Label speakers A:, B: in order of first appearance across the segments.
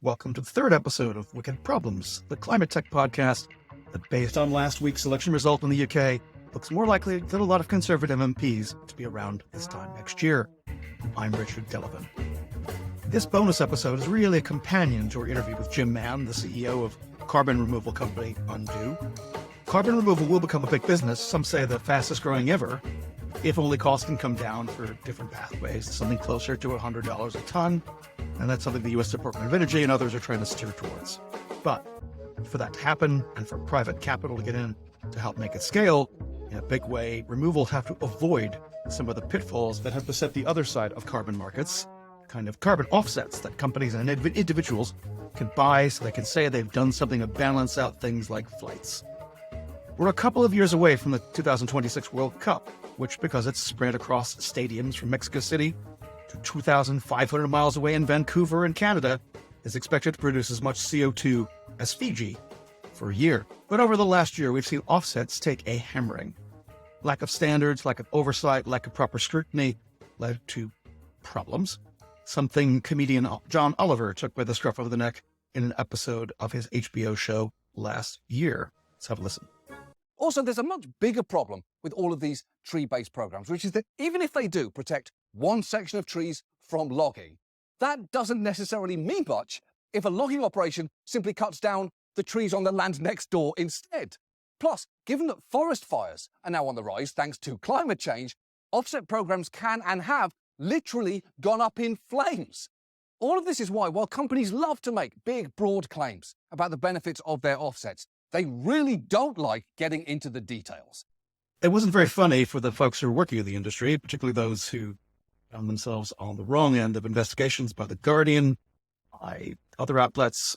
A: Welcome to the third episode of Wicked Problems, the climate tech podcast that, based on last week's election result in the UK, looks more likely than a lot of Conservative MPs to be around this time next year. I'm Richard Delevan. This bonus episode is really a companion to our interview with Jim Mann, the CEO of carbon removal company Undo. Carbon removal will become a big business, some say the fastest growing ever, if only costs can come down for different pathways, something closer to $100 a ton. And that's something the U.S. Department of Energy and others are trying to steer towards. But for that to happen, and for private capital to get in to help make it scale in a big way, removals have to avoid some of the pitfalls that have beset the other side of carbon markets, kind of carbon offsets that companies and individuals can buy so they can say they've done something to balance out things like flights. We're a couple of years away from the 2026 World Cup, which, because it's spread across stadiums from Mexico City to 2,500 miles away in Vancouver in Canada, is expected to produce as much CO2 as Fiji for a year. But over the last year, we've seen offsets take a hammering. Lack of standards, lack of oversight, lack of proper scrutiny led to problems. Something comedian John Oliver took by the scruff of the neck in an episode of his HBO show last year. Let's have a listen.
B: Also, there's a much bigger problem with all of these tree-based programs, which is that even if they do protect one section of trees from logging, that doesn't necessarily mean much if a logging operation simply cuts down the trees on the land next door instead. Plus, given that forest fires are now on the rise thanks to climate change, offset programs can and have literally gone up in flames. All of this is why, while companies love to make big, broad claims about the benefits of their offsets, they really don't like getting into the details.
A: It wasn't very funny for the folks who are working in the industry, particularly those who found themselves on the wrong end of investigations by The Guardian, by other outlets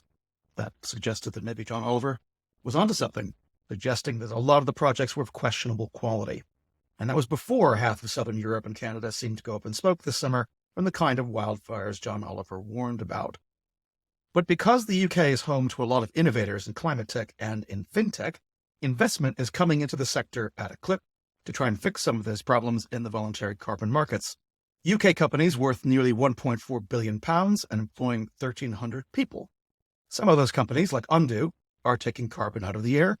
A: that suggested that maybe John Oliver was onto something, suggesting that a lot of the projects were of questionable quality. And that was before half of Southern Europe and Canada seemed to go up in smoke this summer from the kind of wildfires John Oliver warned about. But because the UK is home to a lot of innovators in climate tech and in fintech, investment is coming into the sector at a clip to try and fix some of those problems in the voluntary carbon markets. UK companies worth nearly £1.4 billion and employing 1,300 people. Some of those companies, like Undo, are taking carbon out of the air.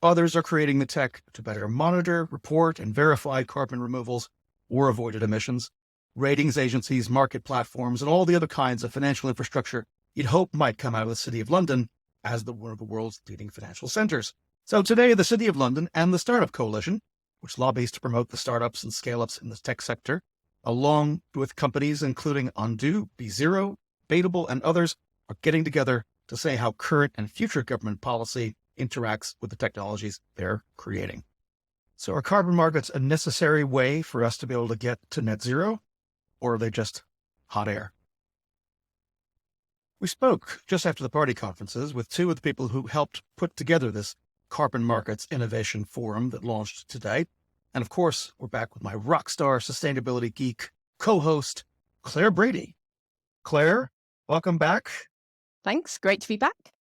A: Others are creating the tech to better monitor, report, and verify carbon removals or avoided emissions. Ratings agencies, market platforms, and all the other kinds of financial infrastructure you'd hope might come out of the City of London as one of the world's leading financial centers. So today, the City of London and the Startup Coaltion, which lobbies to promote the startups and scale-ups in the tech sector, along with companies including Undo, B0, Abatable, and others, are getting together to say how current and future government policy interacts with the technologies they're creating. So are carbon markets a necessary way for us to be able to get to net zero, or are they just hot air? We spoke just after the party conferences with two of the people who helped put together this Carbon Markets Innovation Forum that launched today. And of course, we're back with my rockstar sustainability geek co-host, Claire Brady. Claire, welcome back.
C: Thanks. Great to be back.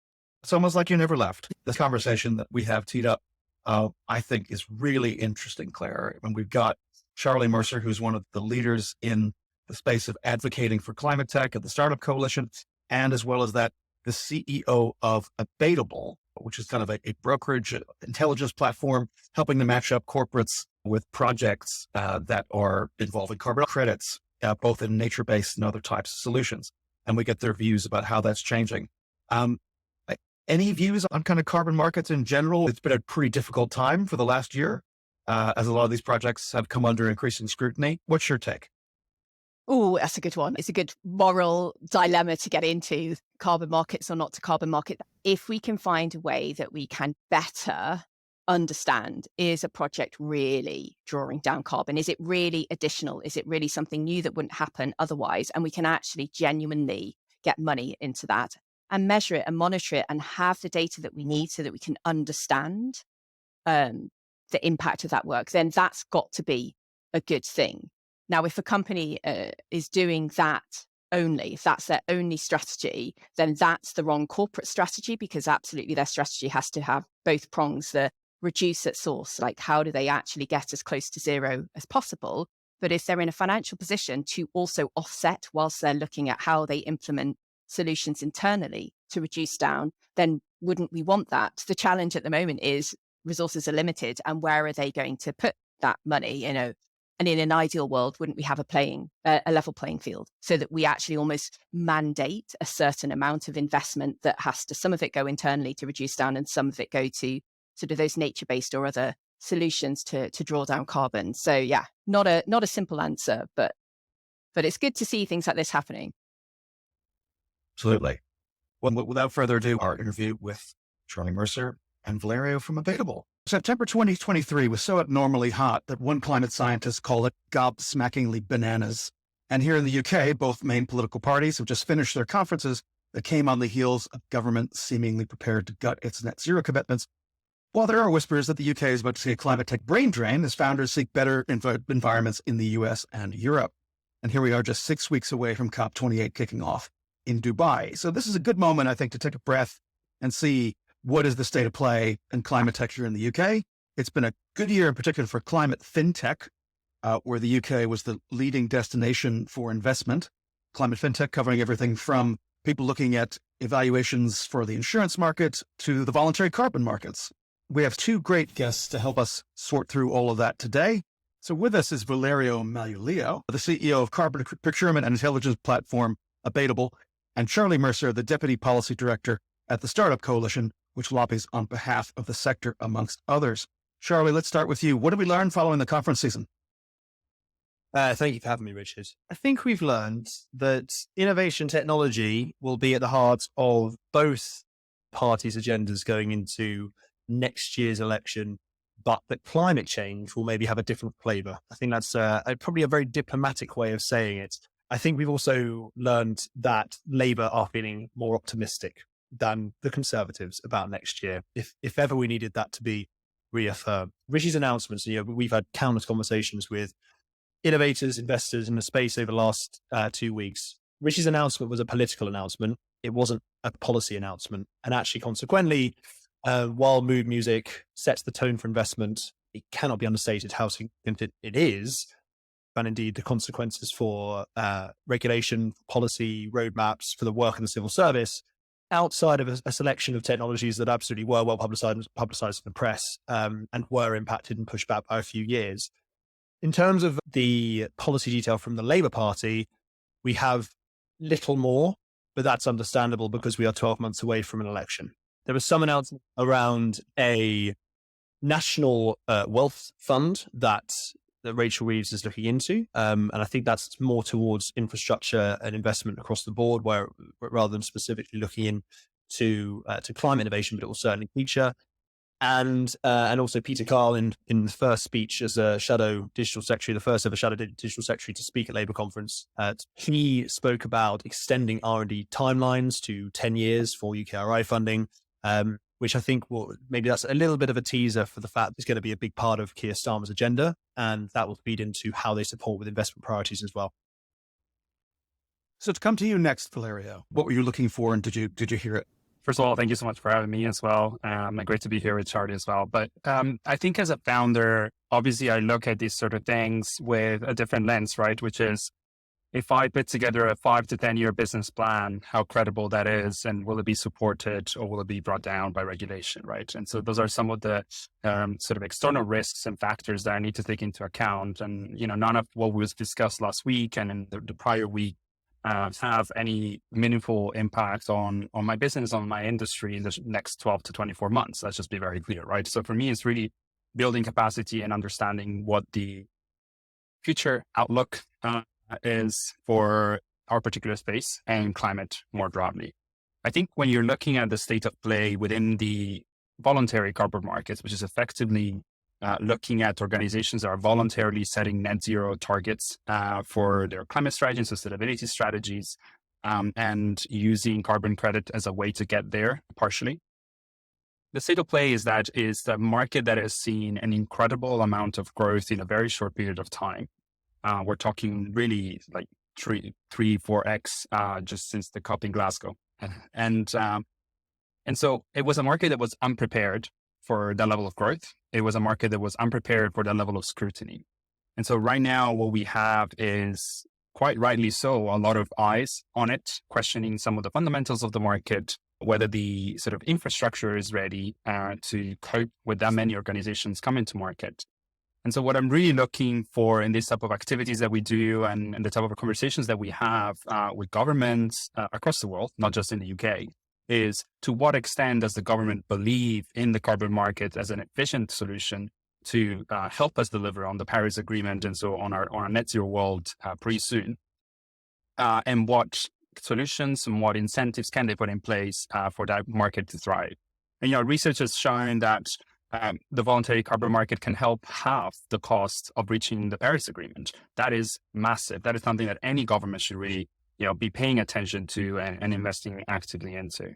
A: It's almost like you never left. This conversation that we have teed up, I think is really interesting, Claire. And we've got Charlie Mercer, who's one of the leaders in the space of advocating for climate tech at the Startup Coaltion. And as well as that, the CEO of Abatable, which is kind of a brokerage intelligence platform, helping to match up corporates with projects that are involving carbon credits, both in nature-based and other types of solutions. And we get their views about how that's changing. Any views on kind of carbon markets in general? It's been a pretty difficult time for the last year, as a lot of these projects have come under increasing scrutiny. What's your take?
C: Oh, that's a good one. It's a good moral dilemma to get into, carbon markets or not to carbon market. If we can find a way that we can better understand, is a project really drawing down carbon? Is it really additional? Is it really something new that wouldn't happen otherwise? And we can actually genuinely get money into that and measure it and monitor it and have the data that we need so that we can understand the impact of that work, then that's got to be a good thing. Now, if a company is doing that only, if that's their only strategy, then that's the wrong corporate strategy, because absolutely their strategy has to have both prongs, the reduce at source, like how do they actually get as close to zero as possible? But if they're in a financial position to also offset whilst they're looking at how they implement solutions internally to reduce down, then wouldn't we want that? The challenge at the moment is resources are limited, and where are they going to put that money? And in an ideal world, wouldn't we have a level playing field so that we actually almost mandate a certain amount of investment that has to, some of it go internally to reduce down and some of it go to sort of those nature-based or other solutions to draw down carbon. So yeah, not a simple answer, but it's good to see things like this happening.
A: Absolutely. Well, without further ado, our interview with Charlie Mercer and Valerio from Abatable. September 2023 was so abnormally hot that one climate scientist called it gobsmackingly bananas. And here in the UK, both main political parties have just finished their conferences that came on the heels of government seemingly prepared to gut its net zero commitments. While there are whispers that the UK is about to see a climate tech brain drain as founders seek better environments in the US and Europe. And here we are just 6 weeks away from COP28 kicking off in Dubai. So this is a good moment, I think, to take a breath and see what is the state of play in climate tech here in the UK. It's been a good year in particular for climate fintech, where the UK was the leading destination for investment. Climate fintech covering everything from people looking at evaluations for the insurance market to the voluntary carbon markets. We have two great guests to help us sort through all of that today. So with us is Valerio Magliulo, the CEO of carbon procurement and intelligence platform Abatable, and Charlie Mercer, the Deputy Policy Director at the Startup Coaltion, which lobbies on behalf of the sector, amongst others. Charlie, let's start with you. What did we learn following the conference season?
D: Thank you for having me, Richard. I think we've learned that innovation technology will be at the heart of both parties' agendas going into next year's election, but that climate change will maybe have a different flavor. I think that's probably a very diplomatic way of saying it. I think we've also learned that Labour are feeling more optimistic than the Conservatives about next year, if ever we needed that to be reaffirmed. Rishi's announcements, we've had countless conversations with innovators, investors in the space over the last 2 weeks. Rishi's announcement was a political announcement. It wasn't a policy announcement. And actually, consequently, while mood music sets the tone for investment, it cannot be understated how significant it is, and indeed the consequences for regulation, policy, roadmaps for the work in the civil service, outside of a selection of technologies that absolutely were well publicized in the press and were impacted and pushed back by a few years. In terms of the policy detail from the Labour Party, we have little more, but that's understandable because we are 12 months away from an election. There was some announcement around a national wealth fund that Rachel Reeves is looking into. And I think that's more towards infrastructure and investment across the board, where rather than specifically looking into to climate innovation, but it will certainly feature. And also Peter Carl in the first speech as a shadow digital secretary, the first ever shadow digital secretary to speak at Labour conference, he spoke about extending R&D timelines to 10 years for UKRI funding, which I think maybe that's a little bit of a teaser for the fact it's going to be a big part of Keir Starmer's agenda, and that will feed into how they support with investment priorities as well.
A: So to come to you next, Valerio, what were you looking for, and did you hear it?
E: First of all, thank you so much for having me as well. Great to be here with Charlie as well. But I think as a founder, obviously I look at these sort of things with a different lens, right? Which is, if I put together a 5 to 10 year business plan, how credible that is, and will it be supported or will it be brought down by regulation, right? And so those are some of the sort of external risks and factors that I need to take into account. And, none of what was discussed last week and in the prior week have any meaningful impact on my business, on my industry in the next 12 to 24 months. Let's just be very clear, right? So for me, it's really building capacity and understanding what the future outlook is for our particular space and climate more broadly. I think when you're looking at the state of play within the voluntary carbon markets, which is effectively looking at organizations that are voluntarily setting net zero targets for their climate strategy and sustainability strategies, and using carbon credit as a way to get there partially. The state of play is the market that has seen an incredible amount of growth in a very short period of time. We're talking really like 3-4x just since the COP in Glasgow. And so it was a market that was unprepared for that level of growth. It was a market that was unprepared for that level of scrutiny. And so right now what we have is quite rightly so, a lot of eyes on it, questioning some of the fundamentals of the market, whether the sort of infrastructure is ready to cope with that many organizations coming to market. And so what I'm really looking for in this type of activities that we do and the type of conversations that we have with governments across the world, not just in the UK, is to what extent does the government believe in the carbon market as an efficient solution to help us deliver on the Paris Agreement and so on our net zero world pretty soon? And what solutions and what incentives can they put in place for that market to thrive? And, research has shown that the voluntary carbon market can help halve the cost of reaching the Paris Agreement. That is massive. That is something that any government should really, be paying attention to and investing actively into.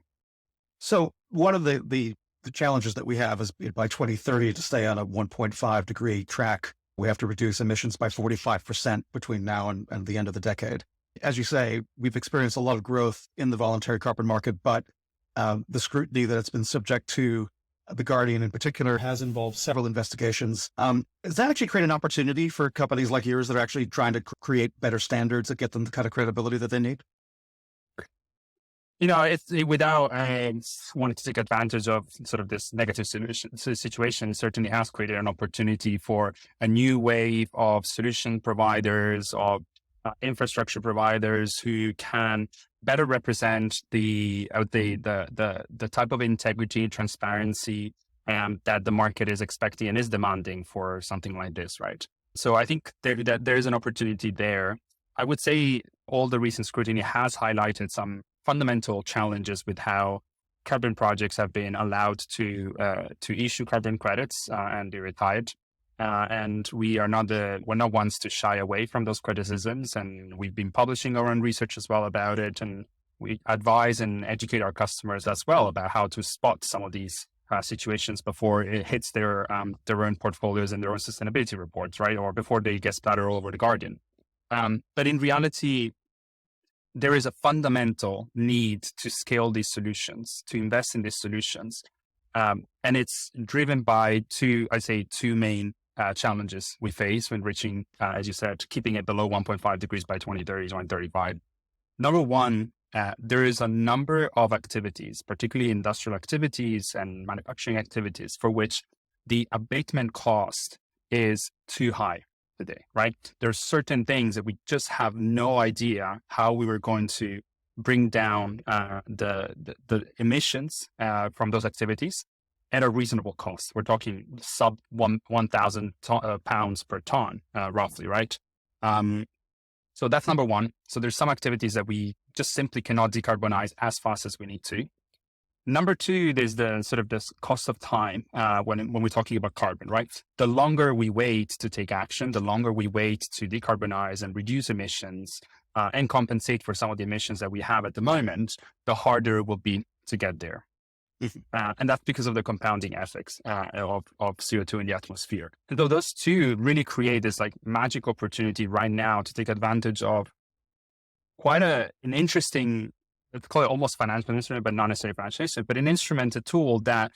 A: So one of the challenges that we have is by 2030 to stay on a 1.5 degree track, we have to reduce emissions by 45% between now and the end of the decade. As you say, we've experienced a lot of growth in the voluntary carbon market, but the scrutiny that it's been subject to, The Guardian in particular, has involved several investigations. Does that actually create an opportunity for companies like yours that are actually trying to create better standards that get them the kind of credibility that they need?
E: It's without wanting to take advantage of sort of this negative situation, it certainly has created an opportunity for a new wave of solution providers, of infrastructure providers who can better represent the type of integrity and transparency that the market is expecting and is demanding for something like this, right? So I think there is an opportunity there. I would say all the recent scrutiny has highlighted some fundamental challenges with how carbon projects have been allowed to issue carbon credits and be retired. And we're not ones to shy away from those criticisms. And we've been publishing our own research as well about it. And we advise and educate our customers as well about how to spot some of these situations before it hits their own portfolios and their own sustainability reports, right? Or before they get splattered all over the Guardian. But in reality, there is a fundamental need to scale these solutions, to invest in these solutions. And it's driven by two main challenges we face when reaching, as you said, keeping it below 1.5 degrees by 2030, 2035. Number one, there is a number of activities, particularly industrial activities and manufacturing activities, for which the abatement cost is too high today, right? There are certain things that we just have no idea how we were going to bring down the emissions from those activities at a reasonable cost. We're talking sub 1,000 pounds per ton, roughly, right? So that's number one. So there's some activities that we just simply cannot decarbonize as fast as we need to. Number two, there's the sort of this cost of time when we're talking about carbon, right? The longer we wait to take action, the longer we wait to decarbonize and reduce emissions and compensate for some of the emissions that we have at the moment, the harder it will be to get there. And that's because of the compounding effects of CO2 in the atmosphere. And so those two really create this like magic opportunity right now to take advantage of quite an interesting, let's call it almost financial instrument, but not necessarily financial instrument, but an instrument, a tool that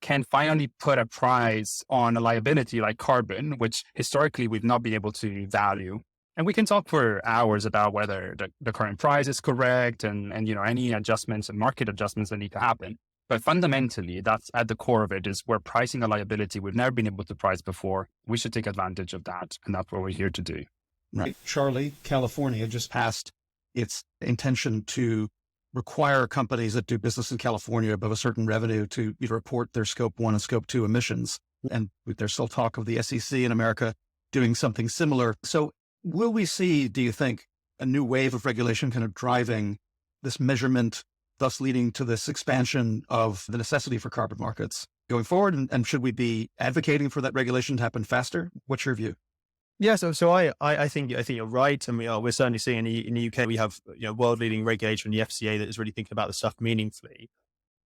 E: can finally put a price on a liability like carbon, which historically we've not been able to value. And we can talk for hours about whether the current price is correct and any adjustments and market adjustments that need to happen. But fundamentally, that's at the core of it, is we're pricing a liability we've never been able to price before. We should take advantage of that. And that's what we're here to do.
A: Right. Charlie, California just passed its intention to require companies that do business in California above a certain revenue to report their Scope 1 and Scope 2 emissions. And there's still talk of the SEC in America doing something similar. So will we see, do you think, a new wave of regulation kind of driving this measurement, thus leading to this expansion of the necessity for carbon markets going forward? And should we be advocating for that regulation to happen faster? What's your view?
D: Yeah, so I think you're right, and we're certainly seeing in the UK we have world leading regulator in the FCA that is really thinking about the stuff meaningfully.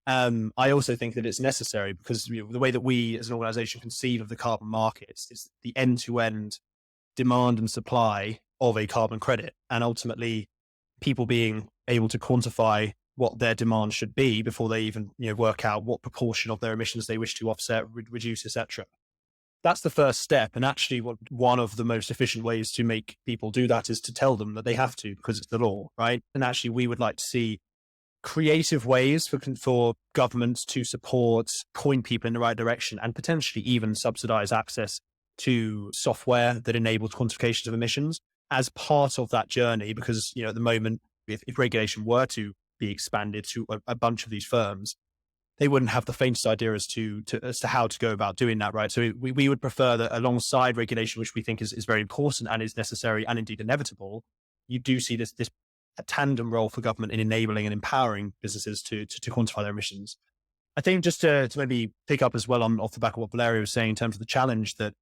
D: I also think that it's necessary because the way that we as an organisation conceive of the carbon markets is the end to end demand and supply of a carbon credit, and ultimately people being able to quantify what their demand should be before they even work out what proportion of their emissions they wish to offset, reduce, etc. that's the first step. And actually one of the most efficient ways to make people do that is to tell them that they have to, because it's the law, right? And actually we would like to see creative ways for governments to support, point people in the right direction, and potentially even subsidize access to software that enables quantification of emissions as part of that journey. Because, at the moment, if regulation were to be expanded to a bunch of these firms, they wouldn't have the faintest idea as to how to go about doing that, right? So we would prefer that alongside regulation, which we think is very important and is necessary and indeed inevitable, you do see this a tandem role for government in enabling and empowering businesses to quantify their emissions. I think just to maybe pick up as well off the back of what Valerio was saying in terms of the challenge that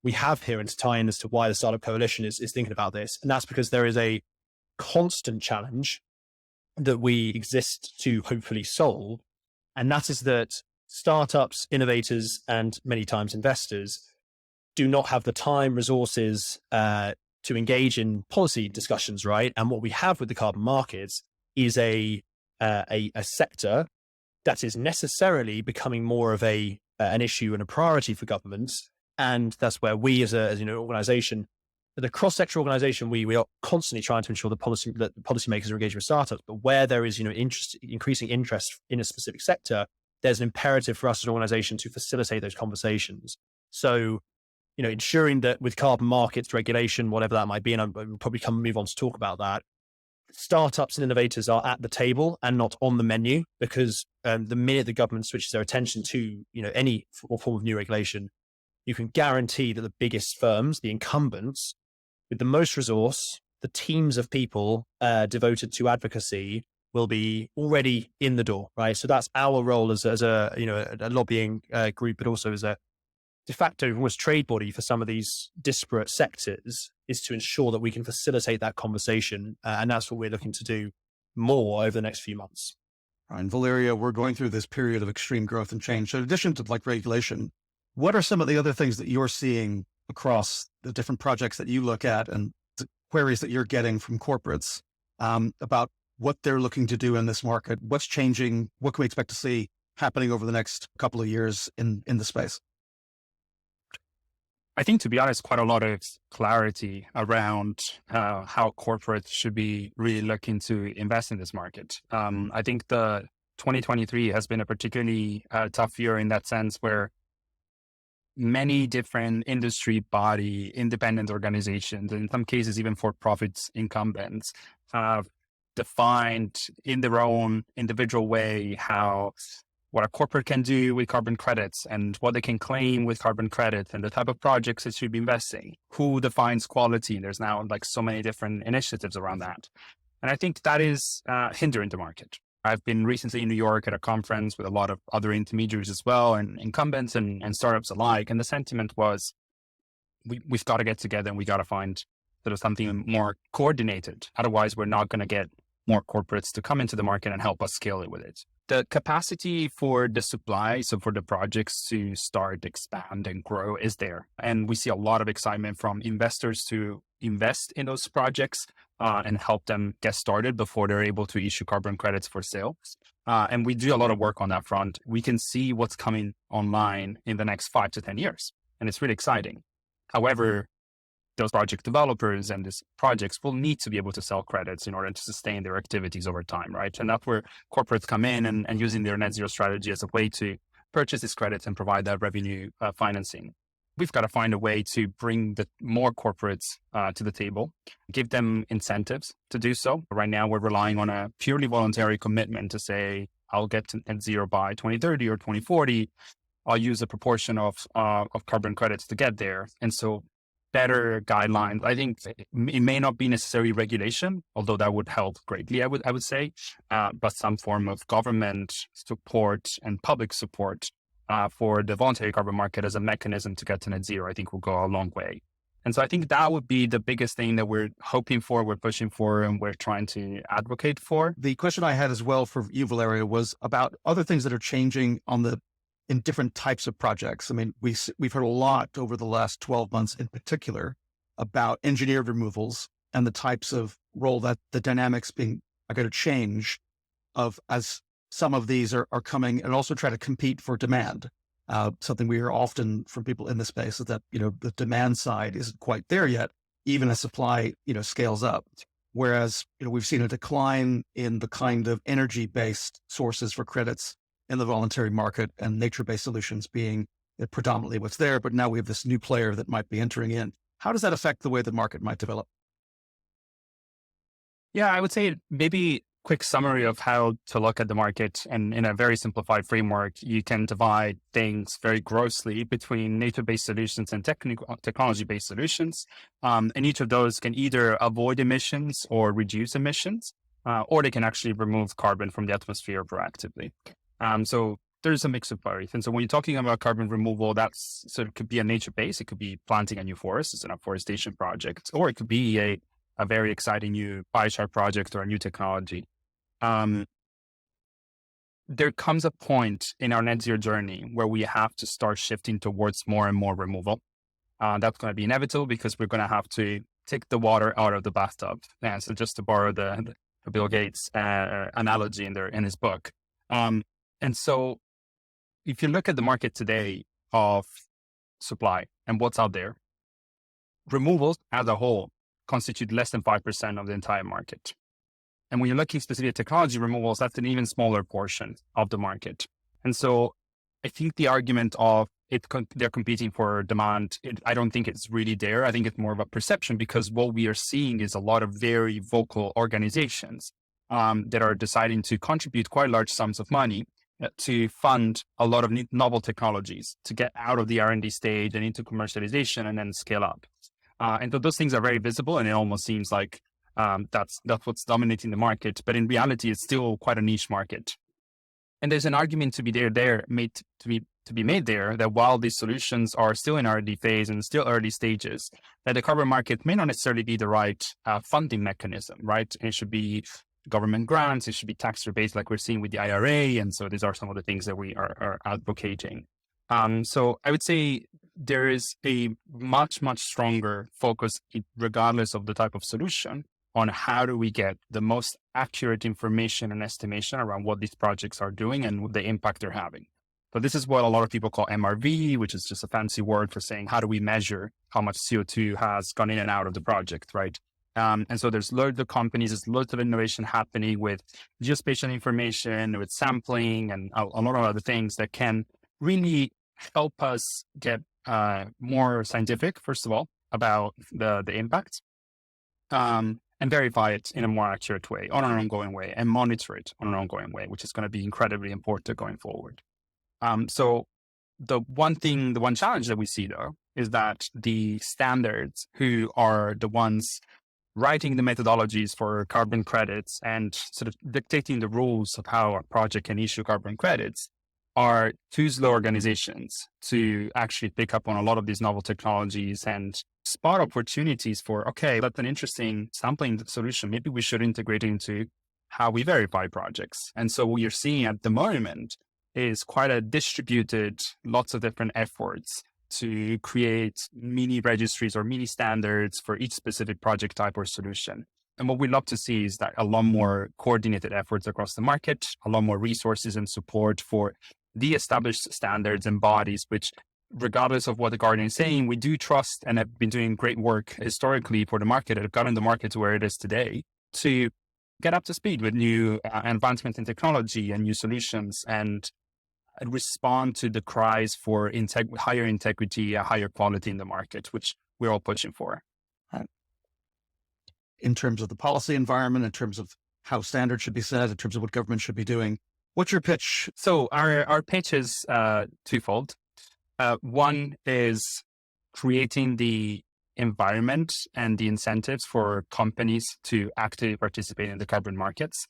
D: we have here, and to tie in as to why the Startup Coalition is thinking about this. And that's because there is a constant challenge that we exist to hopefully solve. And that is that startups, innovators, and many times investors do not have the time, resources to engage in policy discussions, right? And what we have with the carbon markets is a sector that is necessarily becoming more of an issue and a priority for governments. And that's where we as an organization, the cross-sector organization, we are constantly trying to ensure that policymakers are engaged with startups. But where there is increasing interest in a specific sector, there's an imperative for us as an organization to facilitate those conversations. So, ensuring that with carbon markets regulation, whatever that might be, and we'll probably move on to talk about that, startups and innovators are at the table and not on the menu, because the minute the government switches their attention to any form of new regulation, you can guarantee that the biggest firms, the incumbents, with the most resource, the teams of people devoted to advocacy, will be already in the door, right? So that's our role as a lobbying group, but also as a de facto almost trade body for some of these disparate sectors, is to ensure that we can facilitate that conversation. And that's what we're looking to do more over the next few months.
A: Right. And Valerio, we're going through this period of extreme growth and change. So in addition to regulation, what are some of the other things that you're seeing across the different projects that you look at and the queries that you're getting from corporates about what they're looking to do in this market? What's changing? What can we expect to see happening over the next couple of years in the space?
E: I think, to be honest, quite a lot of clarity around how corporates should be really looking to invest in this market. I think the 2023 has been a particularly tough year in that sense, where many different industry body, independent organizations, and in some cases even for-profit incumbents, have defined in their own individual way what a corporate can do with carbon credits and what they can claim with carbon credits and the type of projects it should be investing, who defines quality. There's now so many different initiatives around that. And I think that is hindering the market. I've been recently in New York at a conference with a lot of other intermediaries as well, and incumbents and startups alike. And the sentiment was, we've got to get together and we got to find sort of something more coordinated. Otherwise, we're not going to get more corporates to come into the market and help us scale it with it. The capacity for the supply, so for the projects to start, expand, and grow is there. And we see a lot of excitement from investors to invest in those projects and help them get started before they're able to issue carbon credits for sale. And we do a lot of work on that front. We can see what's coming online in the next 5 to 10 years, and it's really exciting. However, those project developers and these projects will need to be able to sell credits in order to sustain their activities over time, right? And that's where corporates come in and using their net zero strategy as a way to purchase these credits and provide that revenue financing. We've got to find a way to bring more corporates to the table, give them incentives to do so. Right now, we're relying on a purely voluntary commitment to say, I'll get to net zero by 2030 or 2040. I'll use a proportion of carbon credits to get there. And so better guidelines. I think it may not be necessarily regulation, although that would help greatly, I would say, but some form of government support and public support for the voluntary carbon market as a mechanism to get to net zero, I think will go a long way. And so I think that would be the biggest thing that we're hoping for, we're pushing for, and we're trying to advocate for.
A: The question I had as well for you, Valerio, was about other things that are changing in different types of projects. I mean, we've heard a lot over the last 12 months in particular about engineered removals and the types of role that the dynamics are going to change as some of these are coming and also try to compete for demand. Something we hear often from people in this space is that, the demand side isn't quite there yet, even as supply, scales up. Whereas, we've seen a decline in the kind of energy-based sources for credits in the voluntary market, and nature-based solutions being predominantly what's there. But now we have this new player that might be entering in. How does that affect the way the market might develop?
E: Yeah, I would say maybe quick summary of how to look at the market. And in a very simplified framework, you can divide things very grossly between nature-based solutions and technology-based solutions. And each of those can either avoid emissions or reduce emissions, or they can actually remove carbon from the atmosphere proactively. So there's a mix of both. And so when you're talking about carbon removal, that's sort of could be a nature-based. It could be planting a new forest, it's an afforestation project, or it could be a very exciting new biochar project or a new technology. There comes a point in our net zero journey where we have to start shifting towards more and more removal. That's going to be inevitable because we're going to have to take the water out of the bathtub. And so just to borrow the Bill Gates analogy in his book. And so if you look at the market today of supply and what's out there, removals as a whole constitute less than 5% of the entire market. And when you're looking specifically at technology removals, that's an even smaller portion of the market. And so I think the argument of they're competing for demand, I don't think it's really there. I think it's more of a perception, because what we are seeing is a lot of very vocal organizations that are deciding to contribute quite large sums of money to fund a lot of novel technologies to get out of the R&D stage and into commercialization and then scale up. And so those things are very visible, and it almost seems like that's what's dominating the market. But in reality, it's still quite a niche market. And there's an argument to be made there that while these solutions are still in R&D phase and still early stages, that the carbon market may not necessarily be the right funding mechanism, right? It should be government grants, it should be tax rebates like we're seeing with the IRA. And so these are some of the things that we are advocating. So I would say there is a much, much stronger focus, regardless of the type of solution, on how do we get the most accurate information and estimation around what these projects are doing and the impact they're having. So this is what a lot of people call MRV, which is just a fancy word for saying, how do we measure how much CO2 has gone in and out of the project, right? And so there's loads of companies, there's loads of innovation happening with geospatial information, with sampling, and a lot of other things that can really help us get more scientific, first of all, about the impact, and verify it in a more accurate way, on an ongoing way, and monitor it on an ongoing way, which is going to be incredibly important going forward. So the one challenge that we see, though, is that the standards, who are the ones writing the methodologies for carbon credits and sort of dictating the rules of how a project can issue carbon credits, are too slow organizations to actually pick up on a lot of these novel technologies and spot opportunities for, okay, that's an interesting sampling solution. Maybe we should integrate it into how we verify projects. And so what you're seeing at the moment is quite a distributed, lots of different efforts to create mini registries or mini standards for each specific project type or solution. And what we love to see is that a lot more coordinated efforts across the market, a lot more resources and support for the established standards and bodies, which, regardless of what the Guardian is saying, we do trust and have been doing great work historically for the market and have gotten the market to where it is today, to get up to speed with new advancements in technology and new solutions, and respond to the cries for higher integrity, higher quality in the market, which we're all pushing for.
A: In terms of the policy environment, in terms of how standards should be set, in terms of what government should be doing, what's your pitch?
E: So our pitch is twofold. One is creating the environment and the incentives for companies to actively participate in the carbon markets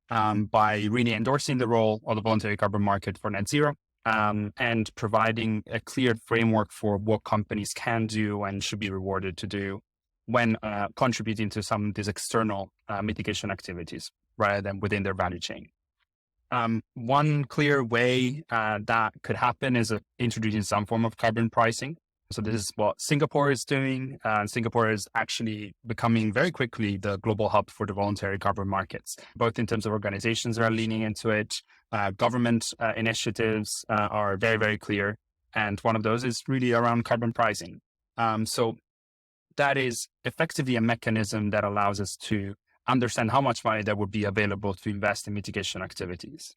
E: by really endorsing the role of the voluntary carbon market for net zero, and providing a clear framework for what companies can do and should be rewarded to do when contributing to some of these external mitigation activities rather than within their value chain. One clear way that could happen is introducing some form of carbon pricing. So this is what Singapore is doing. Singapore is actually becoming very quickly the global hub for the voluntary carbon markets, both in terms of organizations that are leaning into it. Government initiatives are very, very clear. And one of those is really around carbon pricing. So that is effectively a mechanism that allows us to understand how much money there would be available to invest in mitigation activities.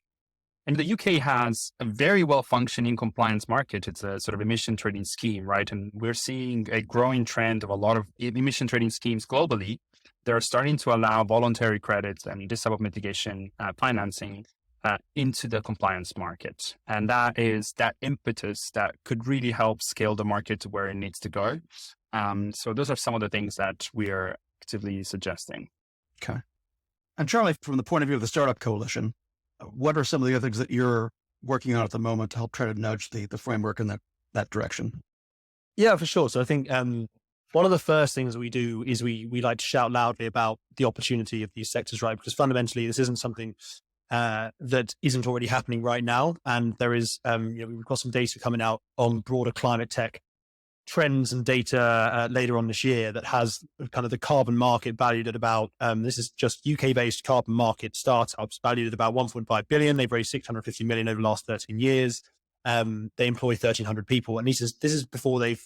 E: And the UK has a very well-functioning compliance market. It's a sort of emission trading scheme, right? And we're seeing a growing trend of a lot of emission trading schemes globally that are starting to allow voluntary credits and this type of mitigation financing into the compliance market. And that is that impetus that could really help scale the market to where it needs to go. So those are some of the things that we are actively suggesting.
A: Okay. And Charlie, from the point of view of the Startup Coalition, what are some of the other things that you're working on at the moment to help try to nudge the framework in that direction?
D: Yeah, for sure. So I think one of the first things that we do is we like to shout loudly about the opportunity of these sectors, right? Because fundamentally, this isn't something that isn't already happening right now. And there is, we've got some data coming out on broader climate tech trends and data later on this year that has kind of the carbon market valued at about, this is just UK-based carbon market startups valued at about 1.5 billion. They've raised 650 million over the last 13 years. They employ 1,300 people. And this is before they've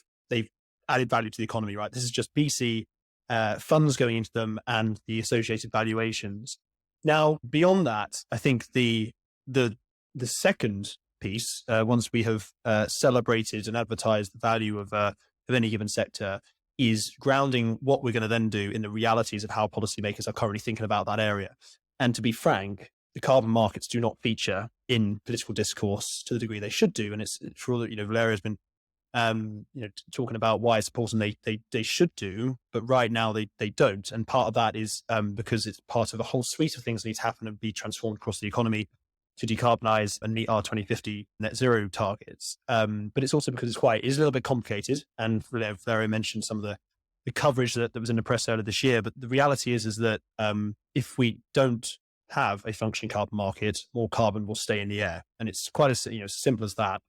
D: added value to the economy, right? This is just VC funds going into them and the associated valuations. Now, beyond that, I think the second piece, once we have celebrated and advertised the value of any given sector, is grounding what we're going to then do in the realities of how policymakers are currently thinking about that area. And to be frank, the carbon markets do not feature in political discourse to the degree they should do. And it's for all that, Valerio has been talking about why it's important they should do, but right now they don't. And part of that is because it's part of a whole suite of things that need to happen and be transformed across the economy to decarbonize and meet our 2050 net zero targets. But it's also because it is a little bit complicated. And Valerio mentioned some of the coverage that was in the press earlier this year. But the reality is that if we don't have a functioning carbon market, more carbon will stay in the air. And it's quite as simple as that.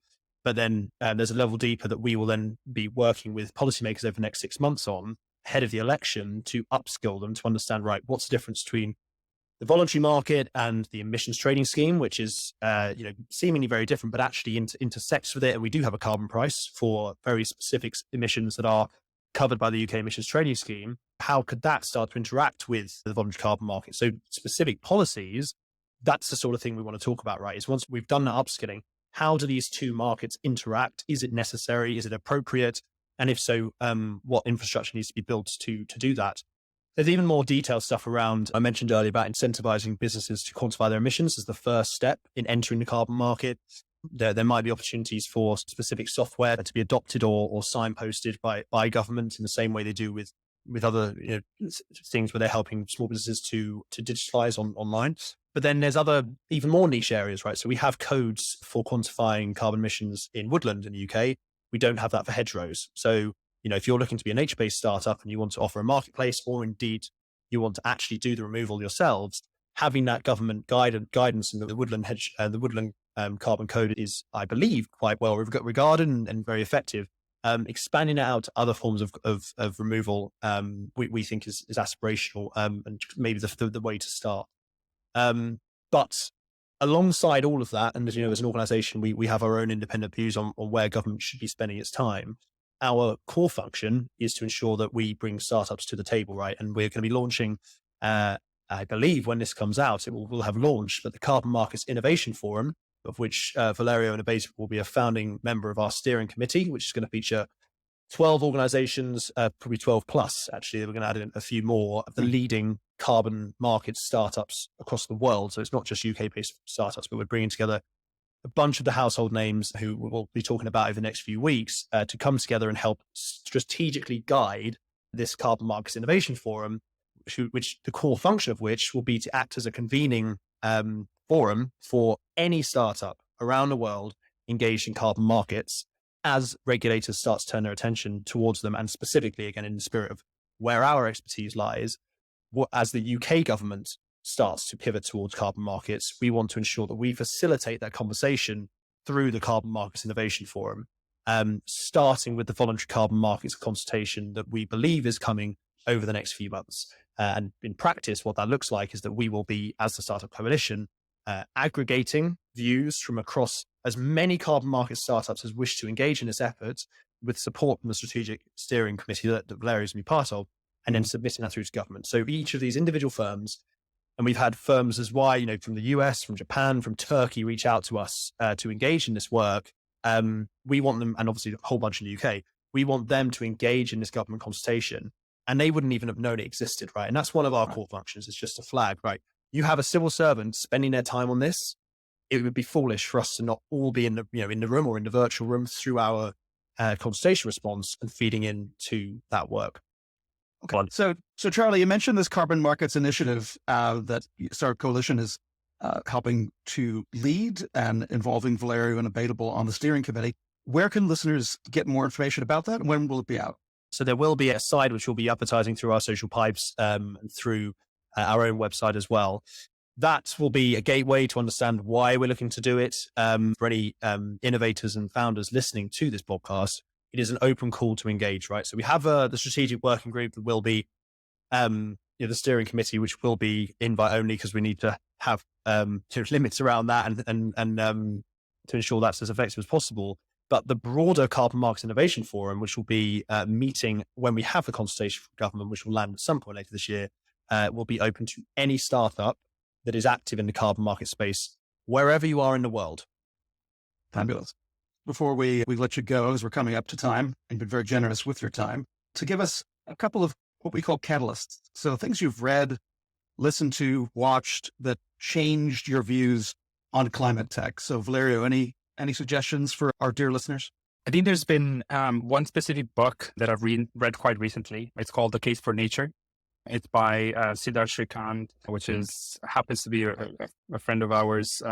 D: But then there's a level deeper that we will then be working with policymakers over the next 6 months on ahead of the election to upskill them to understand, right, what's the difference between the voluntary market and the emissions trading scheme, which is seemingly very different, but actually intersects with it. And we do have a carbon price for very specific emissions that are covered by the UK emissions trading scheme. How could that start to interact with the voluntary carbon market? So specific policies, that's the sort of thing we want to talk about, right? Is once we've done that upskilling, how do these two markets interact? Is it necessary? Is it appropriate? And if so, what infrastructure needs to be built to do that? There's even more detailed stuff around, I mentioned earlier about incentivizing businesses to quantify their emissions as the first step in entering the carbon market. There might be opportunities for specific software to be adopted or signposted by government in the same way they do with other things where they're helping small businesses to digitalize online. But then there's other even more niche areas, right? So we have codes for quantifying carbon emissions in woodland in the UK. We don't have that for hedgerows. So if you're looking to be a nature-based startup and you want to offer a marketplace, or indeed you want to actually do the removal yourselves, having that government guidance in the woodland carbon code is, I believe, quite well regarded and very effective. Expanding it out to other forms of removal, we think is aspirational and maybe the way to start. But alongside all of that, and as an organization, we have our own independent views on where government should be spending its time. Our core function is to ensure that we bring startups to the table, right? And we're going to be launching, I believe when this comes out, will have launched, but the Carbon Markets Innovation Forum, of which Valerio and Abatabel will be a founding member of our steering committee, which is going to feature 12 organizations, probably 12 plus, actually. We're going to add in a few more of the leading carbon market startups across the world. So it's not just UK-based startups, but we're bringing together a bunch of the household names who we'll be talking about over the next few weeks to come together and help strategically guide this Carbon Markets Innovation Forum, which the core function of which will be to act as a convening forum for any startup around the world engaged in carbon markets as regulators start to turn their attention towards them, and specifically, again, in the spirit of where our expertise lies, as the UK government starts to pivot towards carbon markets, we want to ensure that we facilitate that conversation through the Carbon Markets Innovation Forum, starting with the voluntary carbon markets consultation that we believe is coming over the next few months. And in practice, what that looks like is that we will be, as the Startup Coalition, aggregating views from across as many carbon market startups as wish to engage in this effort, with support from the strategic steering committee that Valerio is going to be part of, and then submitting that through to government. So each of these individual firms, and we've had firms as well, from the US, from Japan, from Turkey, reach out to us to engage in this work. We want them, and obviously a whole bunch in the UK, we want them to engage in this government consultation, and they wouldn't even have known it existed, right? And that's one of our core functions, is just to flag, right? You have a civil servant spending their time on this. It would be foolish for us to not all be in the, in the room or in the virtual room through our consultation response and feeding into that work.
A: Okay. So Charlie, you mentioned this carbon markets initiative that Startup Coaltion is helping to lead, and involving Valerio and Abatable on the steering committee. Where can listeners get more information about that? And when will it be out?
D: So there will be a side which will be advertising through our social pipes and through our own website as well. That will be a gateway to understand why we're looking to do it. For any innovators and founders listening to this podcast, it is an open call to engage, right? So we have the strategic working group that will be the steering committee, which will be invite only, because we need to have limits around that and to ensure that's as effective as possible. But the broader Carbon Markets Innovation Forum, which will be meeting when we have the consultation from government, which will land at some point later this year, will be open to any startup that is active in the carbon market space, wherever you are in the world.
A: Fabulous. Before we let you go, as we're coming up to time, and you've been very generous with your time, to give us a couple of what we call catalysts. So things you've read, listened to, watched that changed your views on climate tech. So Valerio, any suggestions for our dear listeners?
E: I think there's been one specific book that I've read quite recently. It's called The Case for Nature. It's by Siddharth Shrikant, which happens to be a friend of ours,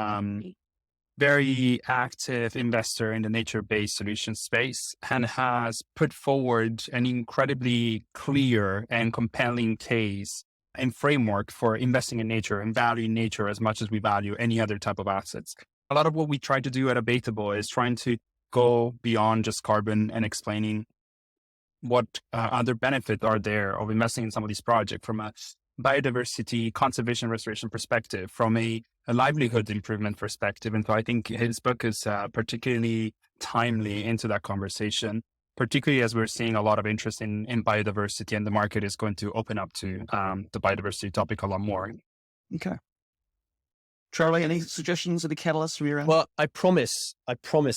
E: very active investor in the nature-based solutions space, and has put forward an incredibly clear and compelling case and framework for investing in nature and valuing nature as much as we value any other type of assets. A lot of what we try to do at Abatable is trying to go beyond just carbon and explaining what other benefits are there of investing in some of these projects from a biodiversity, conservation, restoration perspective, from a livelihood improvement perspective. And so I think his book is particularly timely into that conversation, particularly as we're seeing a lot of interest in biodiversity, and the market is going to open up to the biodiversity topic a lot more.
A: Okay. Charlie, any suggestions, any catalysts from your end?
D: Well, I promise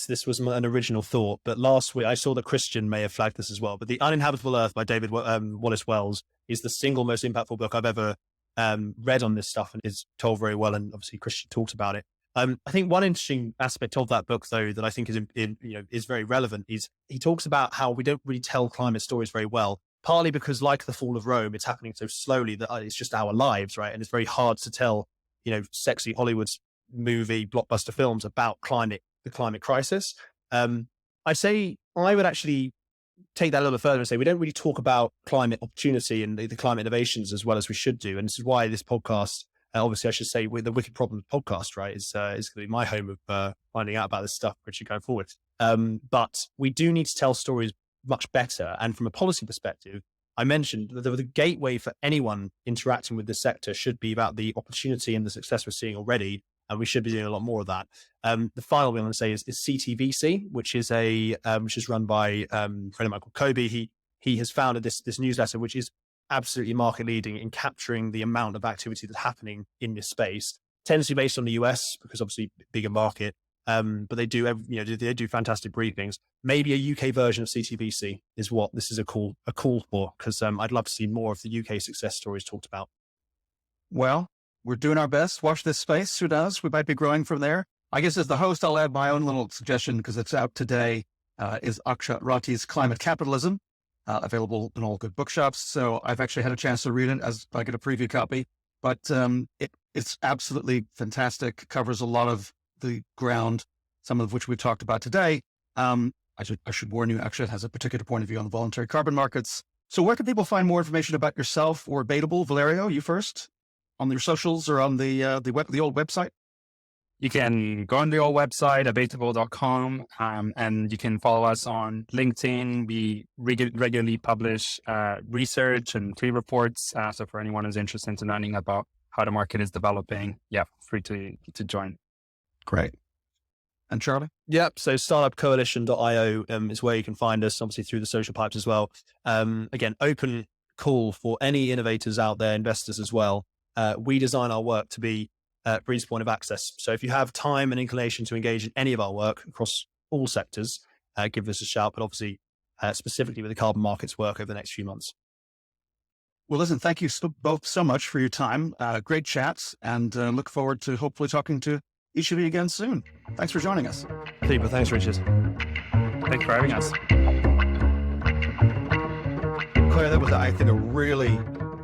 D: this was an original thought, but last week I saw that Christian may have flagged this as well. But The Uninhabitable Earth by David Wallace Wells is the single most impactful book I've ever read on this stuff, and is told very well. And obviously Christian talked about it. I think one interesting aspect of that book, though, that I think is very relevant, is he talks about how we don't really tell climate stories very well, partly because, like the fall of Rome, it's happening so slowly that it's just our lives, right? And it's very hard to tell sexy Hollywood movie blockbuster films about the climate crisis. I say I would actually take that a little bit further and say we don't really talk about climate opportunity and the climate innovations as well as we should do. And this is why this podcast, obviously I should say, with the Wicked Problems podcast, right, is going to be my home of finding out about this stuff actually going forward. But we do need to tell stories much better. And from a policy perspective, I mentioned that the gateway for anyone interacting with this sector should be about the opportunity and the success we're seeing already, and we should be doing a lot more of that. The final thing I want to say is CTVC, which is run by a friend of mine called Kobe. He has founded this newsletter, which is absolutely market leading in capturing the amount of activity that's happening in this space. Tends to be based on the US because obviously bigger market. But they do fantastic briefings. Maybe a UK version of CTVC is what this is a call for, because I'd love to see more of the UK success stories talked about.
A: Well, we're doing our best. Watch this space. Who knows? We might be growing from there. I guess as the host, I'll add my own little suggestion, because it's out today, is Akshat Rathi's Climate Capitalism, available in all good bookshops. So I've actually had a chance to read it as I get a preview copy, but it's absolutely fantastic. Covers a lot of the ground, some of which we've talked about today. I should warn you, Akshat has a particular point of view on the voluntary carbon markets. So where can people find more information about yourself or Abatable? Valerio, you first, on your socials or on the old website?
E: You can go on the old website, abatable.com, and you can follow us on LinkedIn. We regularly publish research and free reports. So for anyone who's interested in learning about how the market is developing, free to join.
A: Great. And Charlie?
D: Yep. So startupcoalition.io is where you can find us, obviously through the social pipes as well. Again, open call for any innovators out there, investors as well. We design our work to be Breed's point of access. So if you have time and inclination to engage in any of our work across all sectors, give us a shout, but obviously specifically with the carbon markets work over the next few months.
A: Well, listen, thank you both so much for your time. Great chats, and look forward to hopefully talking to each of you again soon. Thanks for joining us.
D: Super. Thanks, Richard.
E: Thanks for having us.
A: Claire, that was, I think, a really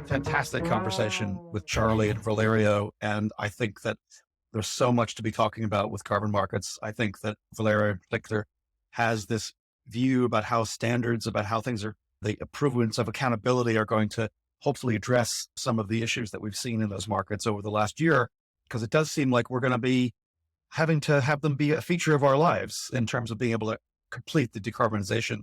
A: fantastic conversation with Charlie and Valerio. And I think that there's so much to be talking about with carbon markets. I think that Valerio in particular has this view about how standards, about how things are, the improvements of accountability are going to hopefully address some of the issues that we've seen in those markets over the last year, because it does seem like we're going to be having to have them be a feature of our lives in terms of being able to complete the decarbonization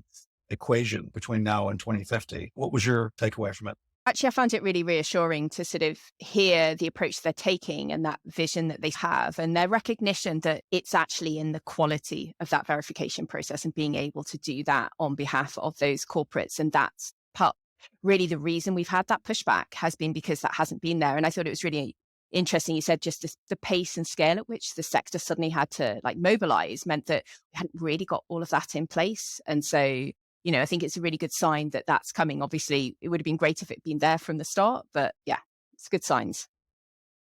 A: equation between now and 2050. What was your takeaway from it?
C: Actually, I found it really reassuring to sort of hear the approach they're taking and that vision that they have, and their recognition that it's actually in the quality of that verification process and being able to do that on behalf of those corporates. And that's really the reason we've had that pushback has been because that hasn't been there. And I thought it was really interesting. You said just the pace and scale at which the sector suddenly had to mobilize meant that we hadn't really got all of that in place. And so, I think it's a really good sign that that's coming. Obviously, it would have been great if it'd been there from the start, but yeah, it's good signs.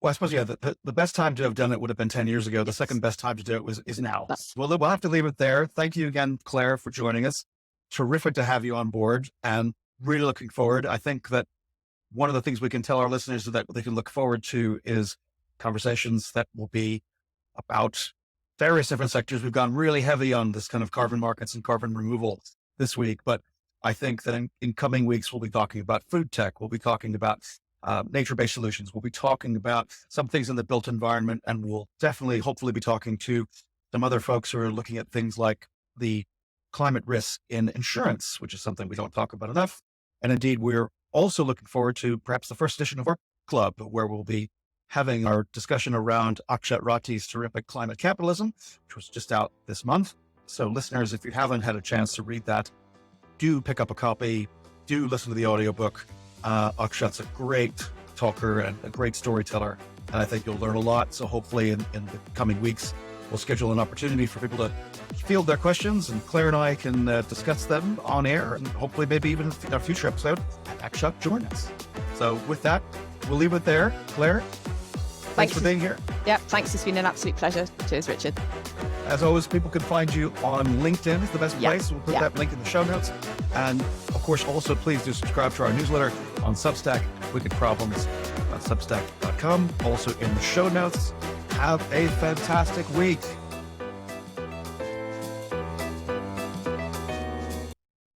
A: Well, I suppose, the best time to have done it would have been 10 years ago. The second best time to do it is now. Well, we'll have to leave it there. Thank you again, Claire, for joining us. Terrific to have you on board, and really looking forward. I think that one of the things we can tell our listeners that they can look forward to is conversations that will be about various different sectors. We've gone really heavy on this kind of carbon markets and carbon removal this week, but I think that in coming weeks, we'll be talking about food tech. We'll be talking about nature-based solutions. We'll be talking about some things in the built environment, and we'll definitely, hopefully be talking to some other folks who are looking at things like the climate risk in insurance, which is something we don't talk about enough. And indeed, we're also looking forward to perhaps the first edition of our club, where we'll be having our discussion around Akshat Rathi's terrific Climate Capitalism, which was just out this month. So listeners, if you haven't had a chance to read that, do pick up a copy, do listen to the audiobook. Akshat's a great talker and a great storyteller, and I think you'll learn a lot. So hopefully in the coming weeks, we'll schedule an opportunity for people to field their questions, and Claire and I can discuss them on air, and hopefully maybe even in a future episode, Akshat join us. So with that, we'll leave it there. Claire, thanks for being here.
C: Yeah, thanks. It's been an absolute pleasure. Cheers, Richard.
A: As always, people can find you on LinkedIn is the best place. We'll put that link in the show notes. And of course, also please do subscribe to our newsletter on Substack, wickedproblems.substack.com. Also in the show notes. Have a fantastic week.